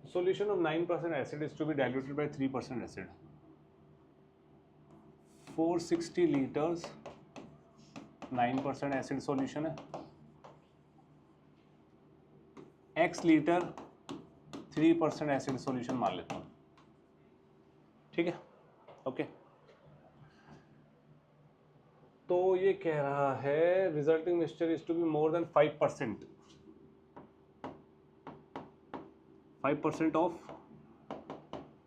solution of 9% acid is to be diluted by 3% acid. 460 liters 9% acid solution है, x litre 3% acid solution मान लेता हूँ, ठीक है, ओके। तो ये कह रहा है resulting mixture is to be more than 5%, 5% of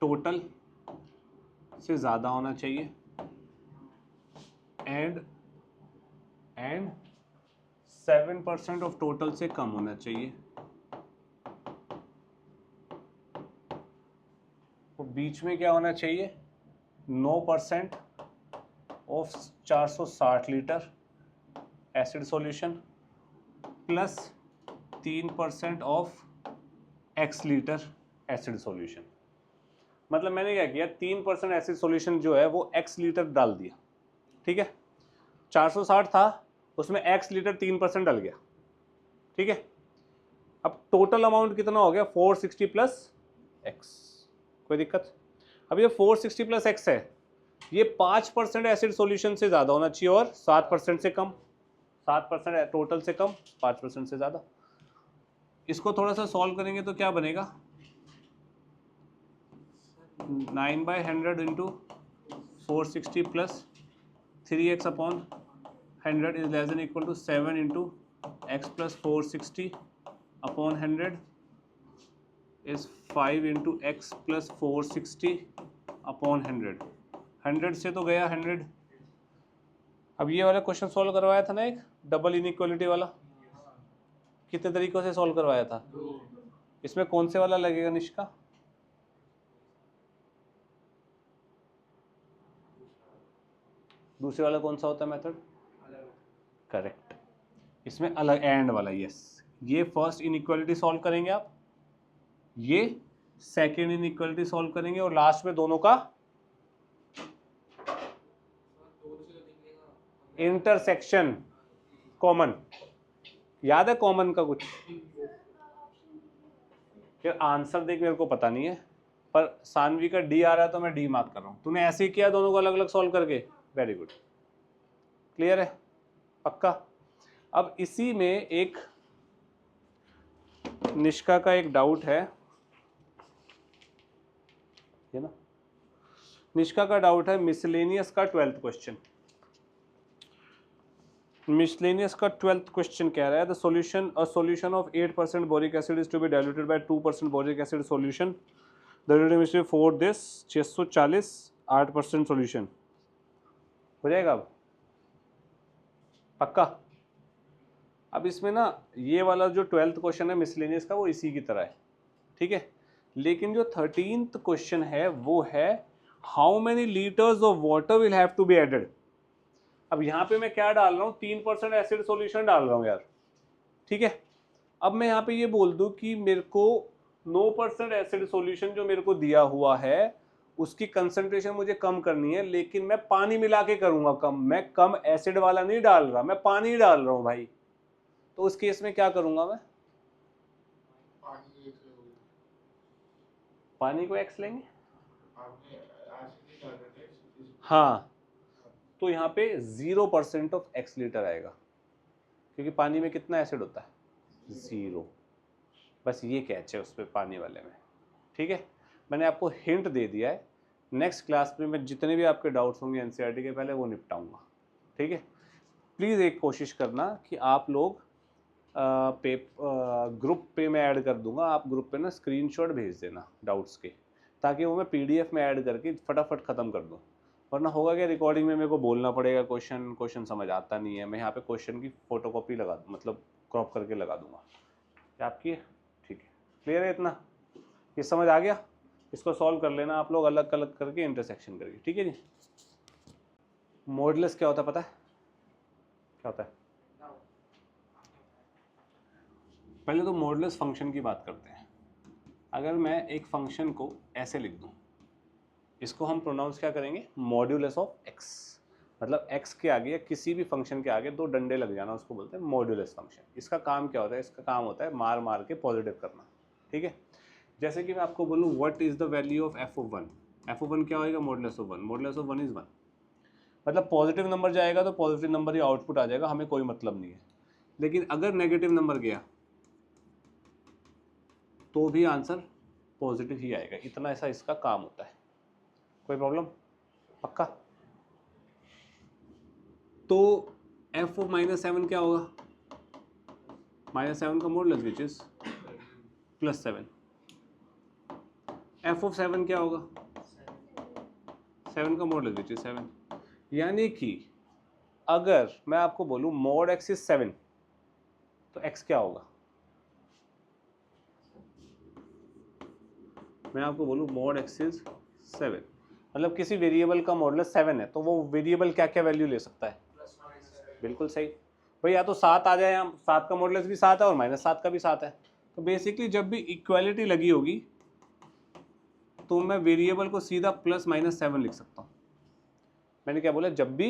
total से ज़्यादा होना चाहिए एंड 7% ऑफ टोटल से कम होना चाहिए। तो बीच में क्या होना चाहिए, 9% of 460 litre acid solution plus 3% of x litre acid solution. मतलब मैंने क्या किया, 3% एसिड सॉल्यूशन जो है वो x लीटर डाल दिया, ठीक है। 460 था, उसमें x लीटर 3% डल गया, ठीक है। अब टोटल अमाउंट कितना हो गया, 460 प्लस x, कोई दिक्कत। अब ये 460 प्लस x है, ये 5% एसिड सॉल्यूशन से ज़्यादा होना चाहिए और 7% से कम, 7% टोटल से कम, 5% से ज़्यादा। इसको थोड़ा सा सॉल्व करेंगे तो क्या बनेगा, 9/100 into 460 plus 3x upon 100 is less than equal to 7 into x plus 460 upon 100 is 5 into x plus 460 upon 100। 100 से तो गया 100। अब ये वाला क्वेश्चन सॉल्व करवाया था ना, एक डबल इनइक्वालिटी वाला, कितने तरीकों से सॉल्व करवाया था, इसमें कौन से वाला लगेगा निष्का, दूसरे वाला कौन सा होता है मेथड, करेक्ट, इसमें अलग एंड वाला, यस। ये फर्स्ट इनइक्वालिटी सॉल्व करेंगे आप, ये सेकेंड इनइक्वालिटी सॉल्व करेंगे और लास्ट में दोनों का इंटरसेक्शन कॉमन, याद है कॉमन का कुछ, यार आंसर देख मेरे को पता नहीं है, पर सानवी का डी आ रहा है तो मैं डी मार्क कर रहा हूँ। तूने ऐसे ही किया दोनों को अलग अलग सॉल्व करके, वेरी गुड, क्लियर है, पक्का। अब इसी में एक निष्का का एक डाउट है ना, निष्का का डाउट है मिसलेनियस का 12th क्वेश्चन। मिसलेनियस का 12th क्वेश्चन कह रहा है the solution a solution of 8% boric acid is to be diluted by 2% boric acid solution the diluted mixture for this 640 8% solution हो जाएगा। अब पक्का। अब इसमें ना ये वाला जो 12th क्वेश्चन है मिसलेनियस का वो इसी की तरह है, ठीक है, लेकिन जो 13th क्वेश्चन है वो है how many litres of water will have to be added. अब यहाँ पे मैं क्या डाल रहा हूँ, 3% एसिड सॉल्यूशन डाल रहा हूँ यार, ठीक है। अब मैं यहाँ पे ये बोल दूँ कि मेरे को 9% एसिड सॉल्यूशन जो मेरे को दिया हुआ है उसकी कंसंट्रेशन मुझे कम करनी है, लेकिन मैं पानी मिला के करूँगा कम, मैं कम एसिड वाला नहीं डाल रहा, मैं पानी डाल रहा हूँ भाई। तो उस केस में क्या करूँगा मैं, पानी को एक्स लेंगे, हाँ, तो यहाँ पे 0% ऑफ एक्स लीटर आएगा, क्योंकि पानी में कितना एसिड होता है, 0। बस ये कैच है उस पर पानी वाले में, ठीक है। मैंने आपको हिंट दे दिया है, नेक्स्ट क्लास में मैं जितने भी आपके डाउट्स होंगे एनसीईआरटी के पहले वो निपटाऊंगा, ठीक है। प्लीज़ एक कोशिश करना कि आप लोग ग्रुप पे मैं ऐड कर दूंगा, आप ग्रुप पे ना स्क्रीनशॉट भेज देना डाउट्स के, ताकि वो मैं पीडीएफ में ऐड करके फटाफट ख़त्म कर दूँ। वरना होगा क्या, रिकॉर्डिंग में मेरे को बोलना पड़ेगा, क्वेश्चन समझ आता नहीं है, मैं यहाँ पे क्वेश्चन की फोटोकॉपी लगा दूँ, मतलब क्रॉप करके लगा दूंगा। क्या आपकी है, ठीक है, क्लियर है इतना, ये समझ आ गया। इसको सॉल्व कर लेना आप लोग अलग अलग करके इंटरसेक्शन करके, ठीक है जी। मॉडुलस क्या होता है पता है, क्या होता है, पहले तो मॉडुलस फंक्शन की बात करते हैं। अगर मैं एक फंक्शन को ऐसे लिख दूं, इसको हम प्रोनाउंस क्या करेंगे, मॉड्यूलस ऑफ एक्स, मतलब एक्स के आगे या किसी भी फंक्शन के आगे दो डंडे लग जाना, उसको बोलते हैं मॉड्यूलस फंक्शन। इसका काम क्या होता है, इसका काम होता है मार मार के पॉजिटिव करना, ठीक है। जैसे कि मैं आपको बोलूँ what is the value of F of one, F of one क्या होएगा, modulus of one, modulus of one is one. मतलब पॉजिटिव नंबर जाएगा तो पॉजिटिव नंबर ही आउटपुट आ जाएगा, हमें कोई मतलब नहीं है। लेकिन अगर नेगेटिव नंबर गया तो भी आंसर पॉजिटिव ही आएगा, इतना ऐसा इसका काम होता है। कोई प्रॉब्लम? पक्का? तो एफ ऑफ -7 क्या होगा, -7 का modulus which is +7। F of 7 क्या होगा, 7 का मॉडुलस विच इज 7। यानी कि अगर मैं आपको बोलूं मॉड x इज 7 तो x क्या होगा, मैं आपको बोलूं मॉड x इज 7, मतलब किसी वेरिएबल का मॉडुलस 7 है तो वो वेरिएबल क्या क्या वैल्यू ले सकता है, बिल्कुल सही भाई, या तो 7 आ जाए, या 7 का मॉडुलस भी 7 है और -7 का भी 7 है। तो बेसिकली जब भी इक्वालिटी लगी होगी तो मैं वेरिएबल को सीधा +-7 लिख सकता हूँ। मैंने क्या बोला, जब भी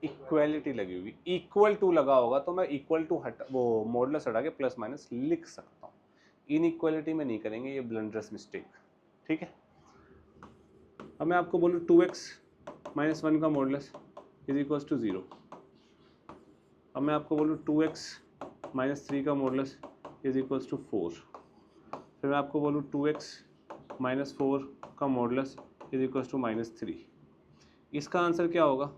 इक्वालिटी लगी होगी, इक्वल टू लगा होगा तो मैं इक्वल टू वो मॉडुलस हटा के +- लिख सकता हूँ। इनइक्वालिटी में नहीं करेंगे, ये ब्लंडरस मिस्टेक, ठीक है। अब मैं आपको बोलूँ 2x - 1 का मॉडुलस इज इक्वल्स टू 0। अब मैं आपको बोलूँ 2x - 3 का मॉडुलस इज इक्वल्स टू 4। फिर मैं आपको बोलूँ 2x - 4 का मॉडुलस इज इक्वल्स टू -3। इसका आंसर क्या होगा,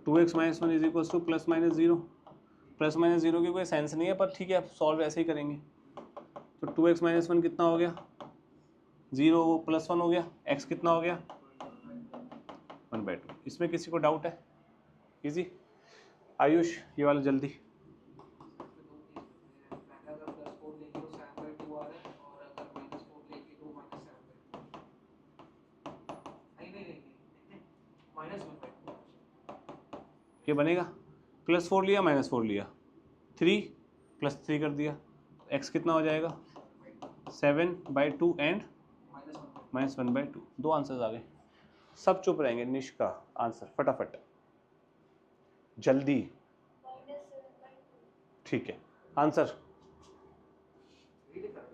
two x minus one is equals to +-0। +-0 की कोई सेंस नहीं है, पर ठीक है आप सॉल्व ऐसे ही करेंगे। तो 2x - 1 कितना हो गया, 0 +1 हो गया, x कितना हो गया 1/2। इसमें किसी को डाउट है? इजी। आयुष ये वाला जल्दी। ये बनेगा +4 लिया -4 लिया, 3 +3 कर दिया, x कितना हो जाएगा 7/2 एंड -1/2। दो आंसर्स आ गए। सब चुप रहेंगे, निश का आंसर फटाफट जल्दी। ठीक है आंसर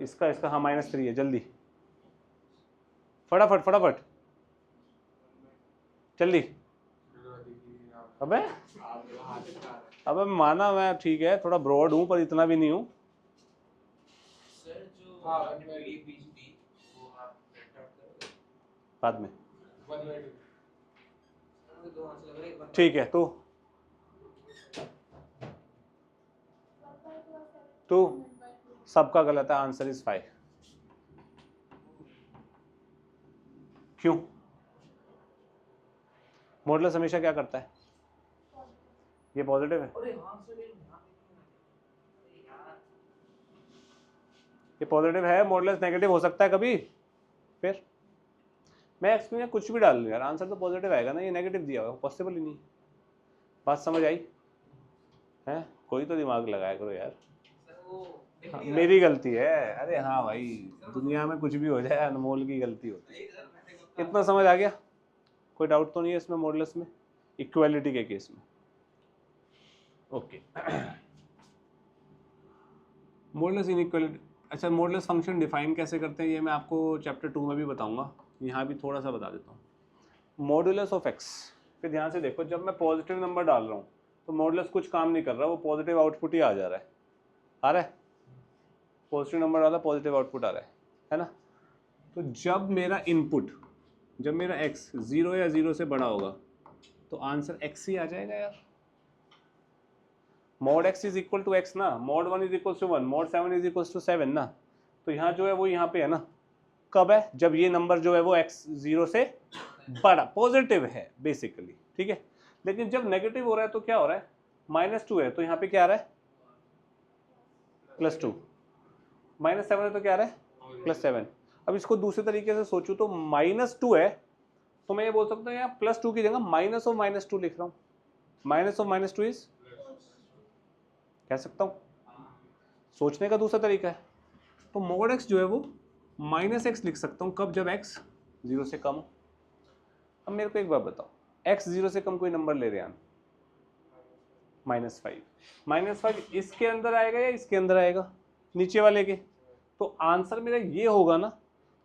इसका हाँ -3 है, जल्दी फटाफट फटाफट जल्दी। अबे माना मैं ठीक है, थोड़ा ब्रॉड हूँ पर इतना भी नहीं हूँ। बाद में ठीक है। तो सबका गलत है, आंसर इज 5। क्यों? मॉडुलस हमेशा क्या करता है, ये पॉजिटिव है, ये पॉजिटिव है, मॉडुलस नेगेटिव हो सकता है कभी। फिर मैं एक्स में कुछ भी डाल लूँ यार, आंसर तो पॉजिटिव आएगा ना, ये नेगेटिव दिया हुआ पॉसिबल ही नहीं। बात समझ आई है? कोई तो दिमाग लगाया करो यार। हाँ, मेरी गलती है, अरे हाँ भाई दुनिया में कुछ भी हो जाए अनमोल की गलती होती है। इतना समझ आ गया? कोई डाउट तो नहीं है इसमें मॉडुलस में, इक्वालिटी के केस में? ओके। मॉडुलस इनइक्वालिटी, अच्छा मॉडुलस फंक्शन डिफाइन कैसे करते हैं ये मैं आपको चैप्टर 2 में भी बताऊंगा, यहाँ भी थोड़ा सा बता देता हूँ। मॉडुलस ऑफ एक्स, फिर ध्यान से देखो, जब मैं पॉजिटिव नंबर डाल रहा हूँ तो मॉडुलस कुछ काम नहीं कर रहा, वो पॉजिटिव आउटपुट ही आ जा रहा है, आ रहा है, पॉजिटिव नंबर डाला पॉजिटिव आउटपुट आ रहा है ना। तो जब मेरा इनपुट, जब मेरा x 0 या 0 से बड़ा होगा तो आंसर x ही आ जाएगा यार। Mod x is equal to x ना, mod 1 is equal to 1, mod 7 is equal to 7 ना। तो यहाँ जो है वो यहाँ पे है ना, कब है, जब ये नंबर जो है वो x 0 से बड़ा पॉजिटिव है बेसिकली, ठीक है। लेकिन जब नेगेटिव हो रहा है तो क्या हो रहा है, -2 है तो यहाँ पे क्या आ रहा है +2, -7 है तो क्या आ रहा है +7। अब इसको दूसरे तरीके से सोचूं तो -2 है तो मैं ये बोल सकता हूँ यहाँ +2 की जगह -2 लिख रहा हूँ, -2 इज, कह सकता हूँ, सोचने का दूसरा तरीका है। तो मॉड x जो है वो -x लिख सकता हूँ, कब, जब x 0 से कम हो। अब मेरे को एक बात बताओ, x 0 से कम कोई नंबर ले रहे हैं, -5 इसके अंदर आएगा या इसके अंदर आएगा, नीचे वाले के। तो आंसर मेरा ये होगा ना,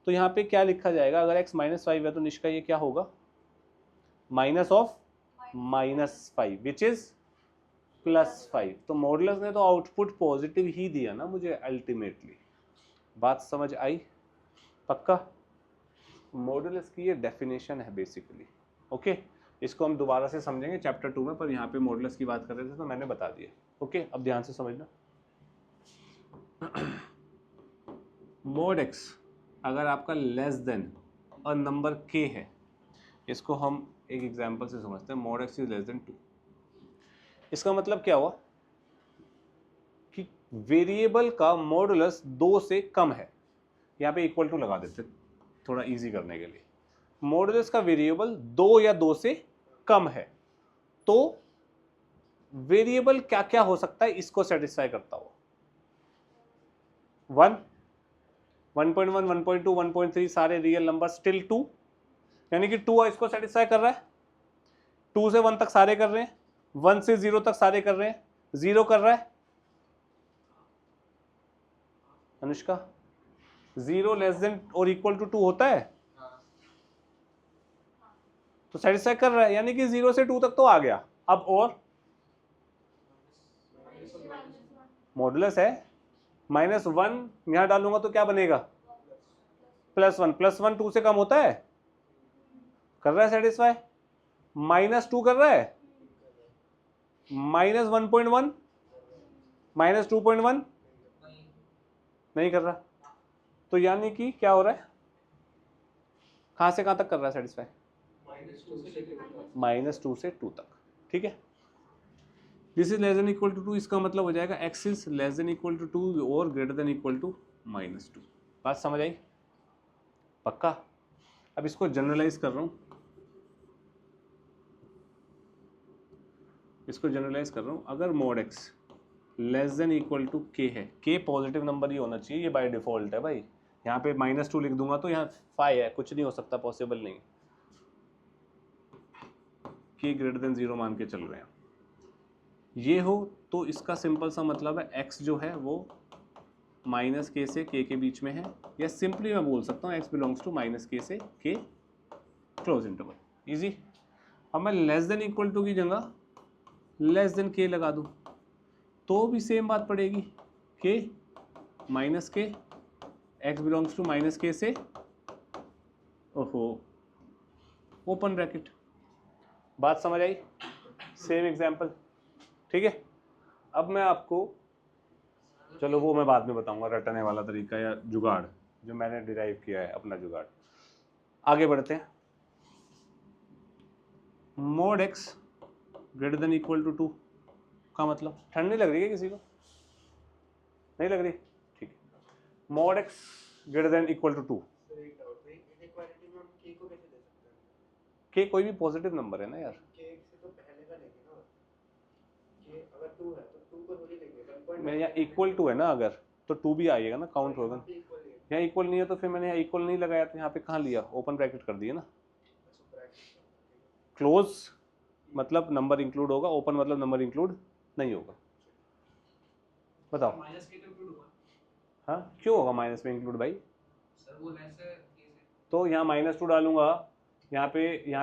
तो यहाँ पे क्या लिखा जाएगा, अगर x -5 है तो निष्का ये क्या होगा, माइनस ऑफ -5 विच इज +5। तो मॉडुलस ने तो आउटपुट पॉजिटिव ही दिया ना मुझे अल्टीमेटली। बात समझ आई? पक्का? मॉडुलस की ये डेफिनेशन है बेसिकली। ओके, इसको हम दोबारा से समझेंगे चैप्टर 2 में, पर यहाँ पे मॉडुलस की बात कर रहे थे तो मैंने बता दिया। ओके, अब ध्यान से समझना। mod x अगर आपका less than a number k है, इसको हम एक एग्जांपल से समझते हैं। mod x is less then 2, इसका मतलब क्या हुआ कि वेरिएबल का मॉडुलस 2 से कम है। यहाँ पे इक्वल टू लगा देते थोड़ा इजी करने के लिए। मॉडुलस का वेरिएबल 2 या 2 से कम है, तो वेरिएबल क्या क्या हो सकता है इसको सेटिस्फाई करता हुआ? 1, 1.1, 1.2, 1.3 सारे रियल नंबर स्टिल 2, यानी कि 2 इसको सेटिस्फाई कर रहा है। 2 से 1 तक सारे कर रहे हैं, 1 से 0 तक सारे कर रहे हैं, 0 कर रहा है अनुष्का? 0 लेस देन और इक्वल टू 2 होता है, तो सेटिस्फाई कर रहा है, यानी कि 0 से 2 तक तो आ गया। अब और मॉडुलस है -1, यहां डालूंगा तो क्या बनेगा, +1। +1 2 से कम होता है, कर रहा है सेटिस्फाई। -2 कर रहा है, -1.1, -2.1 नहीं कर रहा। तो यानी कि क्या हो रहा है, कहां से कहां तक कर रहा है सेटिस्फाई, -2 से 2 तक। ठीक है, this is less than equal to 2, इसका मतलब हो जाएगा x is less than equal to 2 और ग्रेटर देन इक्वल टू -2। बात समझ आई? पक्का? अब इसको जनरलाइज कर रहा हूं, अगर mod x less than equal to k है, k पॉजिटिव नंबर ही होना चाहिए, ये बाय डिफॉल्ट है भाई। यहाँ पे -2 लिख दूंगा तो यहाँ 5 है, कुछ नहीं हो सकता, पॉसिबल नहीं। k ग्रेटर देन 0 मान के चल रहे हैं, ये हो तो इसका सिंपल सा मतलब है x जो है वो -k से k के बीच में है, या सिंपली मैं बोल सकता हूँ x बिलोंग्स टू -k से k क्लोज इंटरवल। इजी। अब मैं लेस देन इक्वल टू की जगह लेस देन k लगा दूँ तो भी सेम बात पड़ेगी, k -k x belongs to -k से ओहो ओपन ब्रैकेट। बात समझ आई? Same example. ठीक है, अब मैं आपको, चलो वो मैं बाद में बताऊंगा रटने वाला तरीका या जुगाड़ जो मैंने डिराइव किया है अपना जुगाड़। आगे बढ़ते हैं। mod x greater than equal to 2 का मतलब, ठंड नहीं लग रही है किसी को? नहीं लग रही? ठीक है, mod x greater than equal to 2, k कोई भी पॉजिटिव नंबर है ना यार, मैं यहाँ इक्वल टू है ना, अगर तो 2 भी आएगा ना, काउंट होगा। यहाँ इक्वल नहीं है तो फिर मैंने यहाँ इक्वल नहीं लगाया, तो यहाँ पे कहाँ लिया, ओपन ब्रैकेट कर दिया ना। क्लोज मतलब नंबर इंक्लूड होगा, ओपन मतलब नंबर इंक्लूड नहीं होगा। बताओ। हाँ क्यों होगा माइनस में इंक्लूड भाई? तो यहाँ -2 डालूंगा, यहाँ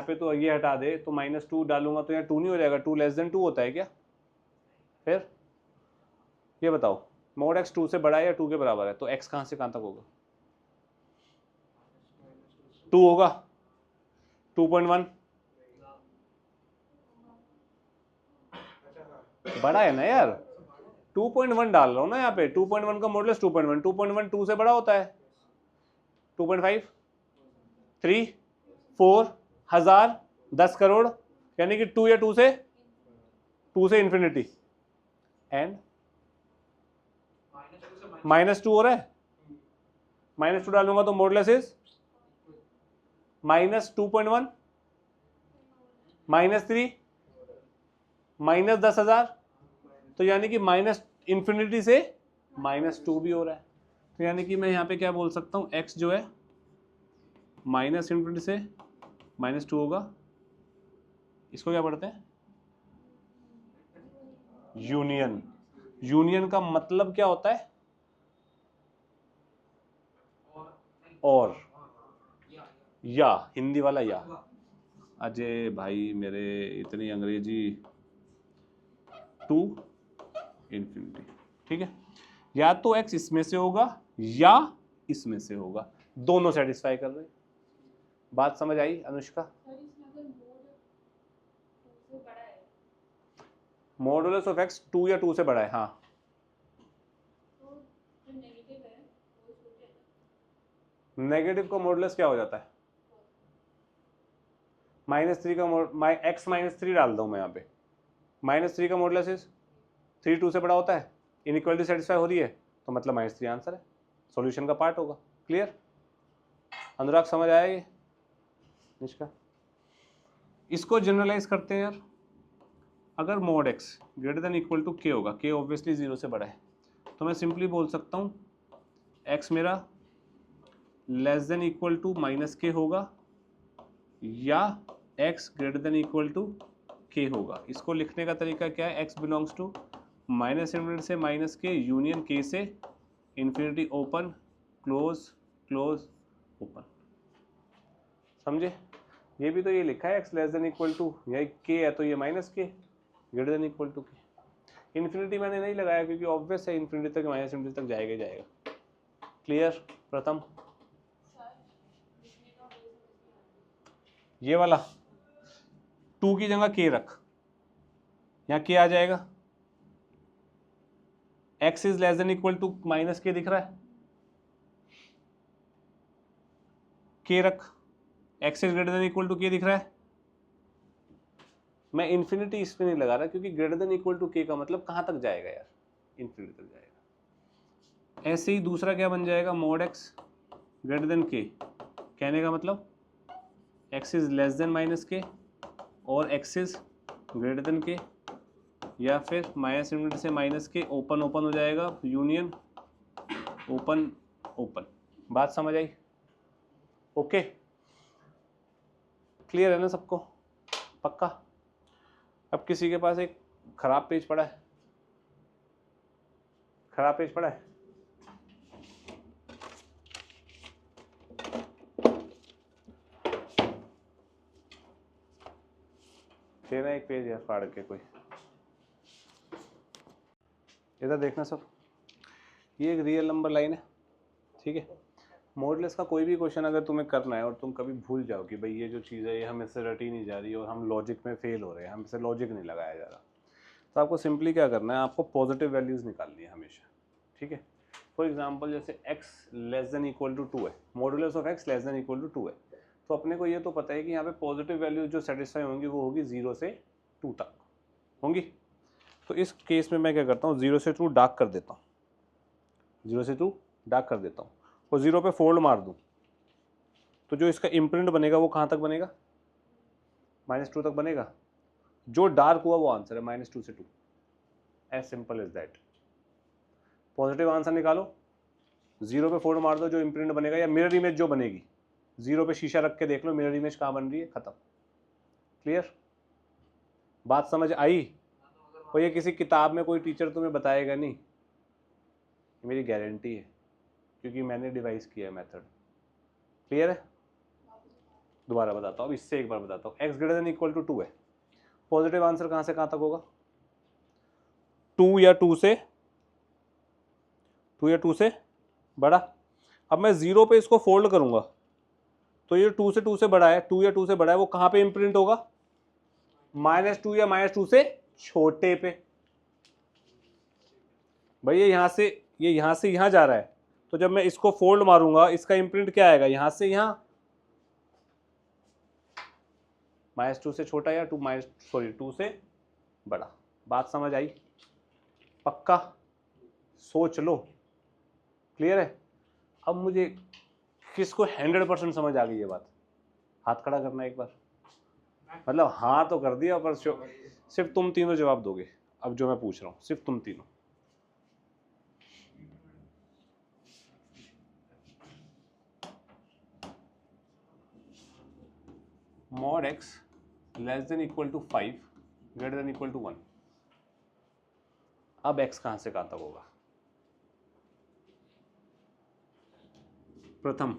पे तो ये हटा दे, तो -2 डालूंगा तो यहाँ 2 नहीं हो जाएगा, 2 लेस देन 2 होता है क्या? फिर ये बताओ, mod x 2 से बड़ा है या 2 के बराबर है, तो x कहाँ से कहाँ तक होगा? 2 होगा, 2.1 बड़ा है ना यार, 2.1 डाल रहा हूँ ना यहाँ पे, 2.1 का मॉडुलस 2.1, 2.1 2 से बड़ा होता है, 2.5, 3, 4, 1000, 10 करोड़, यानी कि 2 या 2 से इंफिनिटी, एंड -2 हो रहा है, -2 डालूंगा तो मॉडुलस इज -2.1, -3, -10,000, तो यानी कि -इंफिनिटी से -2 भी हो रहा है। तो यानी कि मैं यहाँ पे क्या बोल सकता हूँ, x जो है -इंफिनिटी से -2 होगा। इसको क्या पढ़ते हैं? यूनियन। यूनियन का मतलब क्या होता है? और या, हिंदी वाला या। अजय भाई मेरे इतनी अंग्रेजी, टू इन्फिनिटी, ठीक है। या तो x इसमें से होगा या इसमें से होगा, दोनों सेटिस्फाई कर रहे हैं। बात समझ आई अनुष्का? मॉडुलस ऑफ x 2 या 2 से बड़ा है, हाँ। नेगेटिव का मॉडुलस क्या हो जाता है? -3 का x -3 डाल दूं मैं यहाँ पे, -3 का मॉडुलस इज 3 2 से बड़ा होता है, इनइक्वालिटी सेटिस्फाई हो रही है, तो मतलब -3 आंसर है, सॉल्यूशन का पार्ट होगा। क्लियर? अनुराग समझ आया ये? निष्का, इसको जनरलाइज करते हैं यार। अगर mod x greater than equal to k होगा, k ऑब्वियसली 0 से बड़ा है, तो मैं सिंपली बोल सकता हूँ x मेरा less than equal to -k होगा या x greater than equal to k होगा। इसको लिखने का तरीका क्या है? x बिलोंग्स टू -∞ से -k यूनियन k से infinity open close close open. समझे? ये भी तो ये लिखा है x less than equal to, यही k है तो ये -k greater than equal to k। Infinity मैंने नहीं लगाया क्योंकि ऑब्वियस है इन्फिनिटी तक -∞ तक जाएगा ही जाएगा। क्लियर प्रथम? ये वाला 2 की जगह k रख, यहाँ k आ जाएगा। x is less than equal to -k दिख रहा है, k रख। x is greater than equal to k दिख रहा है। मैं इन्फिनिटी इसमें नहीं लगा रहा क्योंकि greater than equal to k का मतलब कहाँ तक जाएगा यार? इन्फिनिटी तक जाएगा। ऐसे ही दूसरा क्या बन जाएगा? Mode x greater then k, कहने का मतलब x is less then -k और x is greater then k, या फिर -∞ से -k ओपन ओपन हो जाएगा, यूनियन ओपन ओपन। बात समझ आई? ओके, क्लियर है ना सबको? पक्का? अब किसी के पास एक खराब पेज पड़ा है, खराब पेज पड़ा है, देना एक पेज यार फाड़ के कोई। इधर देखना सब, ये एक रियल नंबर लाइन है, ठीक है। मॉडुलस का कोई भी क्वेश्चन अगर तुम्हें करना है और तुम कभी भूल जाओ कि भाई ये जो चीज़ है ये हमें से रटी नहीं जा रही और हम लॉजिक में फेल हो रहे हैं, हमसे लॉजिक नहीं लगाया जा रहा, तो आपको सिंपली क्या करना है? आपको पॉजिटिव वैल्यूज़ निकालनी है हमेशा, ठीक है। फॉर एग्जांपल जैसे x less than equal to 2 है, modulus of x less than equal to 2 है, तो अपने को ये तो पता है कि यहाँ पे पॉजिटिव वैल्यूज जो सेटिस्फाई होंगी वो होगी 0 से 2 तक होंगी। तो इस केस में मैं क्या करता हूँ? 0 से 2 डार्क कर देता हूँ, 0 से 2 डार्क कर देता हूँ और 0 पे फोल्ड मार दूँ, तो जो इसका इम्प्रिंट बनेगा वो कहाँ तक बनेगा? -2 तक बनेगा। जो डार्क हुआ वो आंसर है, -2 से 2, as simple as that. Positive answer निकालो, 0 पे फोल्ड मार दो, जो इम्प्रिंट बनेगा या मिरर इमेज जो बनेगी, 0 पे शीशा रख के देख लो मिरर इमेज कहाँ बन रही है, खत्म। क्लियर? बात समझ आई? और ये किसी किताब में कोई टीचर तुम्हें बताएगा नहीं, मेरी गारंटी है, क्योंकि मैंने डिवाइस किया है मेथड। क्लियर है? दोबारा बताता हूँ, अब इससे एक बार बताता हूँ। x greater than equal to 2 है, पॉजिटिव आंसर कहाँ से कहाँ तक होगा? 2 या 2 से बड़ा। अब मैं 0 पे इसको फोल्ड करूंगा तो ये 2 से 2 से बड़ा है, 2 या 2 से बड़ा है, वो कहाँ पे इम्प्रिंट होगा? -2 या -2 से छोटे पे। भाई ये यहाँ से यहाँ जा रहा है, तो जब मैं इसको फोल्ड मारूंगा इसका इम्प्रिंट क्या आएगा? यहाँ से यहाँ, -2 से छोटा या 2 से बड़ा। बात समझ आई? पक्का? सोच लो। क्लियर है? अब मुझे किसको 100% समझ आ गई ये बात? हाथ खड़ा करना एक बार, मतलब हाँ तो कर दिया, पर सिर्फ तुम तीनों जवाब दोगे अब जो मैं पूछ रहा हूँ, सिर्फ तुम तीनों। mod x less than equal to 5 greater than equal to 1, अब x कहाँ से कहाँ तक होगा? प्रथम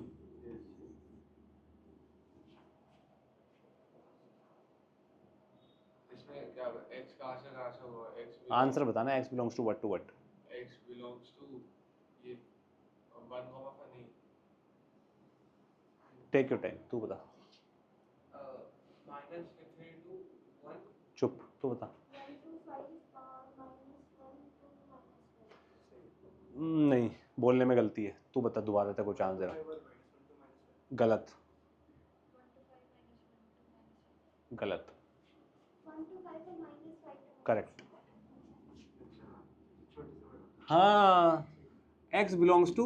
इसमें क्या x कहाँ से होगा? x आंसर बताना, x belongs to what to what? x belongs to ये 1, नहीं टेक योर टाइम, तू बता। -3 to 1 चुप, तू बता। 1 to 5 -1 to नहीं, बोलने में गलती है, तू बता दोबारा, तेरे को चांस दे रहा हूँ। गलत, 1 to 5 -1 to गलत, 1 to 5 और -5 to करेक्ट। हाँ, x बिलोंग्स टू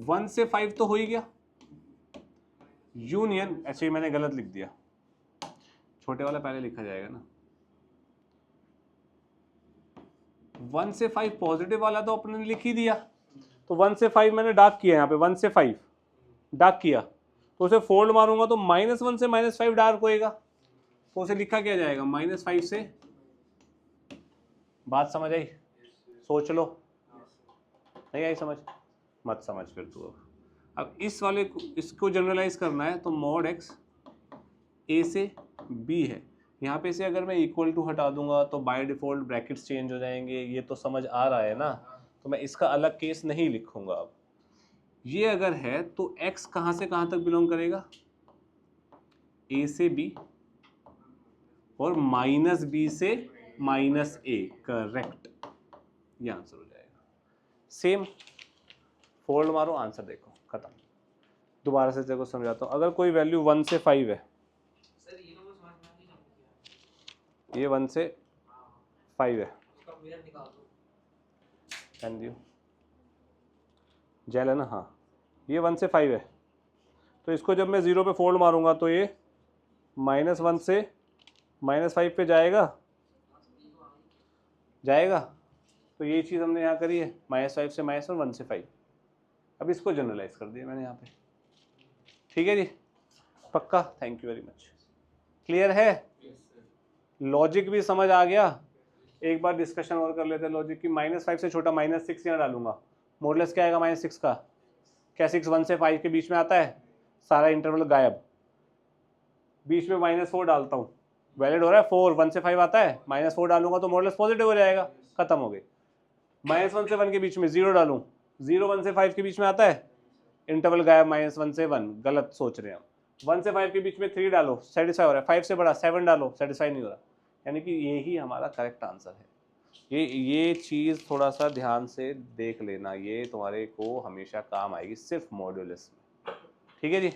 1 से 5 तो हो ही गया। यूनियन, ऐसे ही मैंने गलत लिख दिया, छोटे वाला पहले लिखा जाएगा ना। 1 से 5 पॉजिटिव वाला तो अपने ने लिख ही दिया, तो 1 से 5 मैंने डार्क किया यहाँ पे, 1 से 5 डार्क किया, तो उसे फोल्ड मारूंगा तो -1 से -5 डार्क होएगा, तो उसे लिखा क्या जाएगा? -5 से। बात समझ आई? सोच लो, नहीं आई समझ? मत समझ फिर तू। अब इस वाले को, इसको जनरलाइज करना है, तो mod x a से b है। यहाँ पे से अगर मैं इक्वल टू हटा दूंगा तो बाय डिफॉल्ट ब्रैकेट्स चेंज हो जाएंगे, ये तो समझ आ रहा है ना, तो मैं इसका अलग केस नहीं लिखूंगा। अब ये अगर है तो x कहाँ से कहाँ तक बिलोंग करेगा? a से b और -b से -a, करेक्ट, ये आंसर हो जाएगा। सेम, फोल्ड मारो, आंसर देखो, खत्म। दोबारा से तेरे को समझाता हूँ, अगर कोई वैल्यू 1 से 5 है, सर ये तो मैं समझ में नहीं समझ ये 1 से 5 है, उसका मिरर निकाल दो। एंड यू जेल है ना? हाँ, ये 1 से 5 है, तो इसको जब मैं 0 पे फोल्ड मारूंगा तो ये -1 से -5 पे जाएगा, जाएगा। तो ये चीज़ हमने यहाँ करी है, -5 से -1, 1 से 5। अब इसको जनरलाइज कर दिया मैंने यहाँ पे, ठीक है जी, पक्का? Thank you very much. Clear है? लॉजिक भी समझ आ गया? एक बार डिस्कशन और कर लेते हैं लॉजिक की। -5 से छोटा -6 यहाँ डालूंगा, मॉडुलस क्या आएगा -6 का? क्या 6 1 से 5 के बीच में आता है? सारा इंटरवल गायब, बीच में -4 डालता हूँ, वैलिड हो रहा है। 4 1 से 5 आता है, -4 डालूंगा तो मॉडुलस पॉजिटिव हो जाएगा, खत्म हो गई। -1 से 1 के बीच में 0 डालूं, 0 1 से 5 के बीच में आता है, इंटरवल गायब, -1 से 1, गलत सोच रहे हैं हम। 1 से 5 के बीच में 3 डालो, सेटिस्फाई हो रहा है। 5 से बड़ा 7 डालो, सेटिस्फाई नहीं हो रहा, यानी कि यही हमारा करेक्ट आंसर है। ये चीज़ थोड़ा सा ध्यान से देख लेना, ये तुम्हारे को हमेशा काम आएगी, सिर्फ मॉड्यूलस में, ठीक है जी।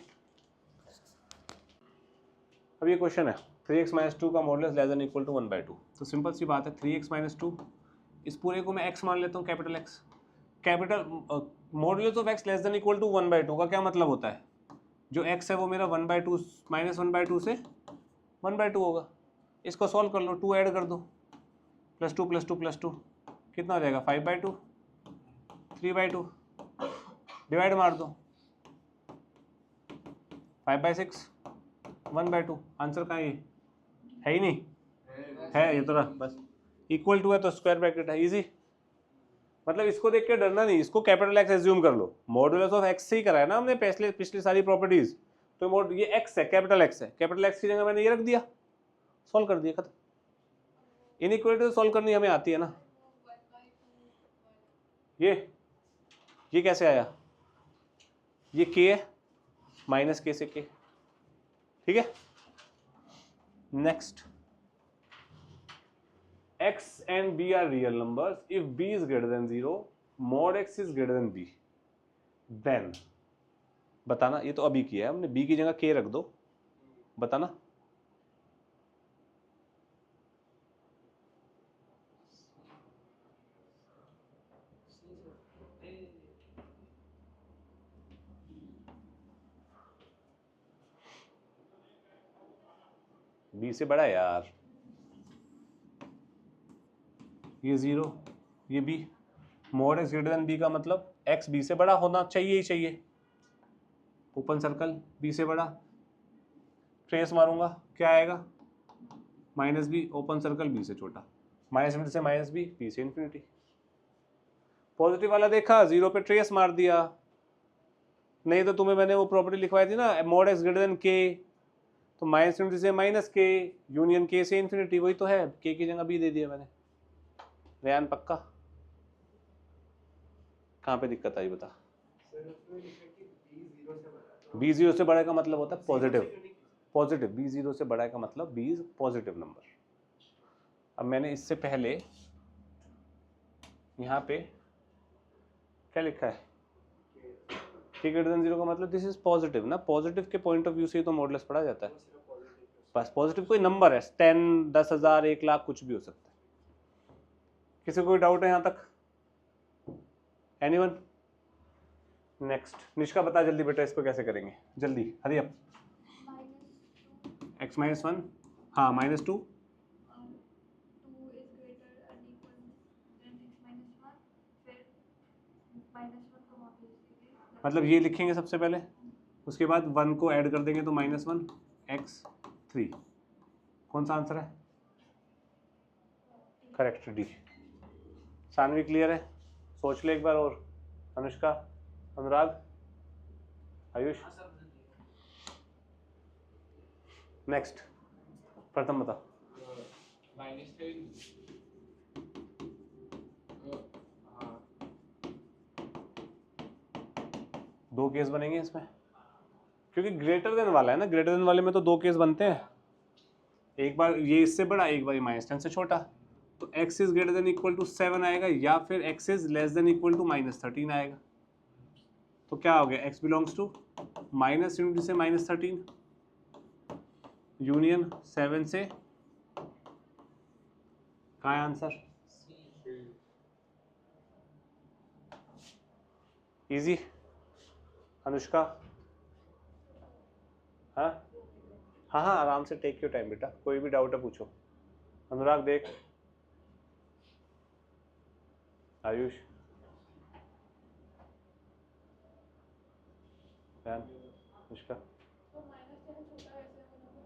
अब ये क्वेश्चन है, 3x - 2 का modulus less than equal to 1/2। तो सिंपल सी बात है, 3x - 2, इस पूरे को मैं x मान लेता हूँ, capital X। Capital modulus of x less than equal to 1/2 का क्या मतलब होता है? जो x है वो मेरा 1/2 -1/2 से 1/2 होगा। इसको सॉल्व कर लो, 2 ऐड कर दो, +2 +2 +2 कितना हो जाएगा? 5/2, 3/2, डिवाइड मार दो, 5/6, 1/2। आंसर कहाँ है ही नहीं है, ये तो रहा बस। इक्वल टू है तो स्क्वायर ब्रैकेट है, इजी। मतलब इसको देख के डरना नहीं, इसको कैपिटल X एज्यूम कर लो। मॉडुलस ऑफ x से ही करा है ना हमने पिछली सारी प्रॉपर्टीज, तो ये x है, कैपिटल X है, कैपिटल X की जगह मैंने ये रख दिया, सॉल्व कर दिया, खत्म। इनइक्वालिटी सॉल्व करनी हमें आती है ना। ये कैसे आया? ये k है, -k से k, ठीक है। Next, x and b are real numbers if b is greater than 0, mod x is greater than b, then बताना। ये तो अभी किया है हमने, b की जगह k रख दो, बताना। b से बड़ा है यार, ये 0, ये b, mod x greater then b का मतलब x b से बड़ा होना चाहिए ही चाहिए। ओपन सर्कल, b से बड़ा, ट्रेस मारूंगा, क्या आएगा? -b, ओपन सर्कल b से छोटा, -b से -b, b से इन्फिनिटी। पॉजिटिव वाला देखा, जीरो पे ट्रेस मार दिया। नहीं तो तुम्हें मैंने वो प्रॉपर्टी लिखवाई थी ना, मॉड एक्स ग्रेटर देन के, तो माइनस इनफिनिटी से माइनस के यूनियन के से इन्फिनिटी, वही तो है, के की जगह बी दे दिया मैंने। रेहान पक्का? कहाँ पे दिक्कत आई बता? बी जीरो से बड़ा का मतलब होता है पॉजिटिव, पॉजिटिव बी जीरो से बड़ा का मतलब बी इज पॉजिटिव नंबर। अब मैंने इससे पहले यहाँ पे क्या लिखा है, के ग्रेटर देन जीरो का मतलब दिस इज पॉजिटिव ना, पॉजिटिव के पॉइंट ऑफ व्यू से तो मॉडुलस पढ़ा जाता है। बस पॉजिटिव कोई नंबर है, 10, 10,000, 1,00,000 कुछ भी हो सकता है। किसी को कोई डाउट है यहाँ तक? एनीवन? नेक्स्ट निष्का बता जल्दी बेटा, इसको कैसे करेंगे जल्दी, हरी अप। -2 x माइनस 1, हाँ -2 2 is greater than equal than x minus 1, फिर -1 को वापस दीजिए। मतलब ये लिखेंगे सबसे पहले, उसके बाद 1 को ऐड कर देंगे तो -1 x3। कौन सा आंसर है? Correct, D. सानवी क्लियर है? सोच ले एक बार और। अनुष्का, अनुराग, आयुष, नेक्स्ट प्रथम बता। -10 हाँ दो केस बनेंगे इसमें, क्योंकि ग्रेटर देन वाला है ना, ग्रेटर देन वाले में तो दो केस बनते हैं, एक बार ये इससे बड़ा, एक बार ये -10 से छोटा। तो x is greater than equal to 7 आएगा, या फिर x is less than equal to -13 आएगा। तो क्या हो गया, x belongs to minus unity से -13 यूनियन 7 से, कहाँ है आंसर? इजी। अनुष्का? हाँ हाँ हाँ, आराम से, टेक योर टाइम बेटा, कोई भी डाउट है पूछो। अनुराग देख, आयुष, अनुष्का, तो -10 छोटा ऐसे होगा।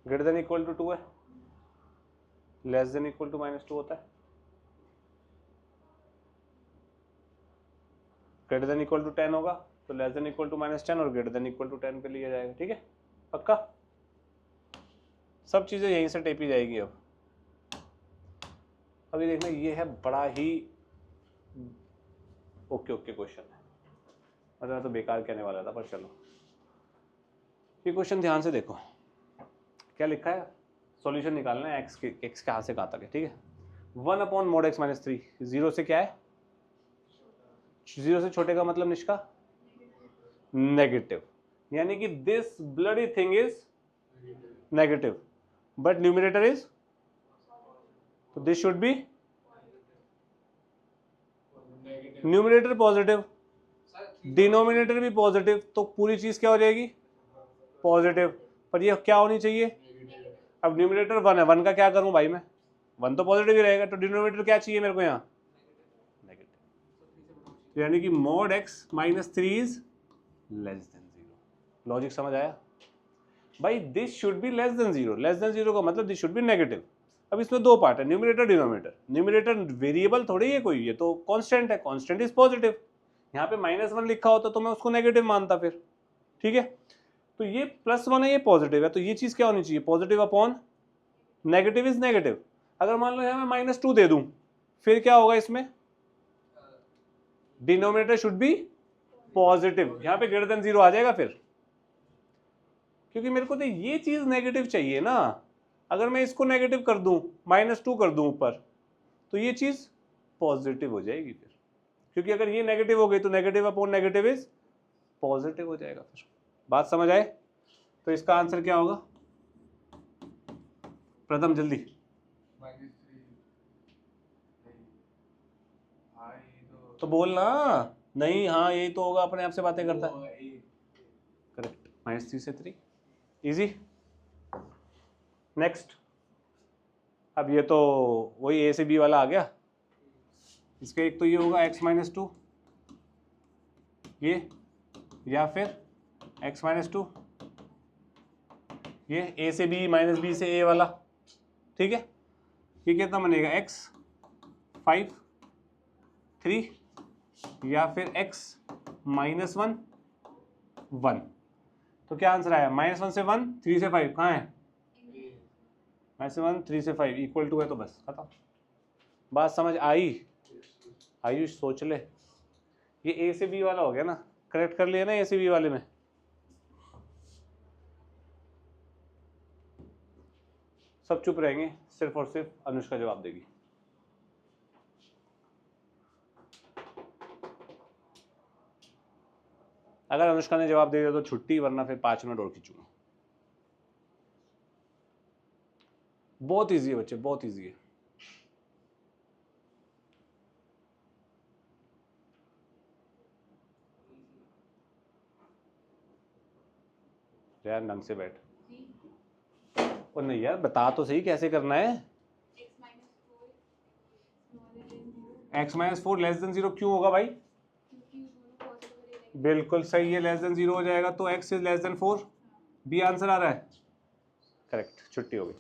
ग्रेटर देन इक्वल टू 2 है, लेस देन इक्वल टू -2 होता है। ग्रेटर देन इक्वल टू 10 होगा तो लेस देन इक्वल टू -10 और ग्रेटर देन इक्वल टू 10 पे लिया जाएगा, ठीक है पक्का? सब चीज़ें यहीं से टेपी जाएगी। अब अभी देखना, ये है बड़ा ही ओके क्वेश्चन है, मतलब तो बेकार कहने वाला था, पर चलो ये क्वेश्चन ध्यान से देखो। क्या लिखा है, सॉल्यूशन निकालना है, एक्स कहाँ से कहाँ तक है, ठीक है। 1/mod x - 3, जीरो से क्या है, जीरो से छोटे का मतलब निष्का नेगेटिव, यानी कि this bloody thing is negative but numerator is, तो this should be numerator positive, denominator भी पॉजिटिव, तो पूरी चीज क्या हो जाएगी, पॉजिटिव। पर ये क्या होनी चाहिए, अब न्यूमरेटर 1 है, 1 का क्या करूं भाई मैं, 1 तो पॉजिटिव ही रहेगा, तो डिनोमिनेटर क्या चाहिए मेरे को यहाँ, नेगेटिव। यानी कि mod x - 3 is less then 0। Logic समझ आया भाई? This should be less than 0, less than 0 का मतलब दिस शुड बी नेगेटिव। अब इसमें दो पार्ट है, न्यूमरेटर डिनोमिनेटर। न्यूमरेटर वेरिएबल थोड़ी है कोई, ये तो कांस्टेंट है, कांस्टेंट इज पॉजिटिव। यहाँ पे -1 लिखा होता तो मैं उसको नेगेटिव मानता फिर, ठीक है। तो ये +1 है, ये पॉजिटिव है, तो ये चीज क्या होनी चाहिए, positive upon negative is negative. अगर मान लो यहाँ मैं -2 दे दूं, फिर क्या होगा इसमें, डिनोमिनेटर शुड बी पॉजिटिव, यहाँ पे ग्रेटर देन 0 आ जाएगा फिर, क्योंकि मेरे को तो ये चीज नेगेटिव चाहिए ना। अगर मैं इसको नेगेटिव कर दूं, -2 कर दूं ऊपर, तो ये चीज पॉजिटिव हो जाएगी फिर, क्योंकि अगर ये नेगेटिव हो गई तो negative upon negative is positive हो जाएगा फिर। बात समझ आए? तो इसका आंसर क्या होगा, प्रथम जल्दी। -3 तो बोलना नहीं, हाँ यही तो होगा, अपने आप से बातें करता है। करेक्ट, -3 से 3, इजी। नेक्स्ट, अब ये तो वही ए से बी वाला आ गया। इसका एक तो ये होगा x - 2 ये, या फिर x - 2 ये ए से बी माइनस बी से ए वाला, ठीक है। ये कितना बनेगा, x 5 3 या फिर x -1 1। तो क्या आंसर आया, -1 से 1 3 से 5 कहाँ है, -1 3 से 5 इक्वल टू है, तो बस खत्म। बात समझ आई? आयुष सोच ले, ये ए से बी वाला हो गया ना, करेक्ट कर लिया ना ए से बी वाले में। सब चुप रहेंगे, सिर्फ और सिर्फ अनुष्का जवाब देगी। अगर अनुष्का ने जवाब दे दिया तो छुट्टी, वरना फिर 5 मिनट और खींचूंगा। बहुत इजी है बच्चे, बहुत इजी है। यार ढंग से बैठ। और नहीं यार, बता तो सही कैसे करना है। x -4 लेस देन 0 क्यों होगा भाई? बिल्कुल सही है, लेस देन 0 हो जाएगा तो x is less than 4। B answer आ रहा है, करेक्ट। छुट्टी हो गई।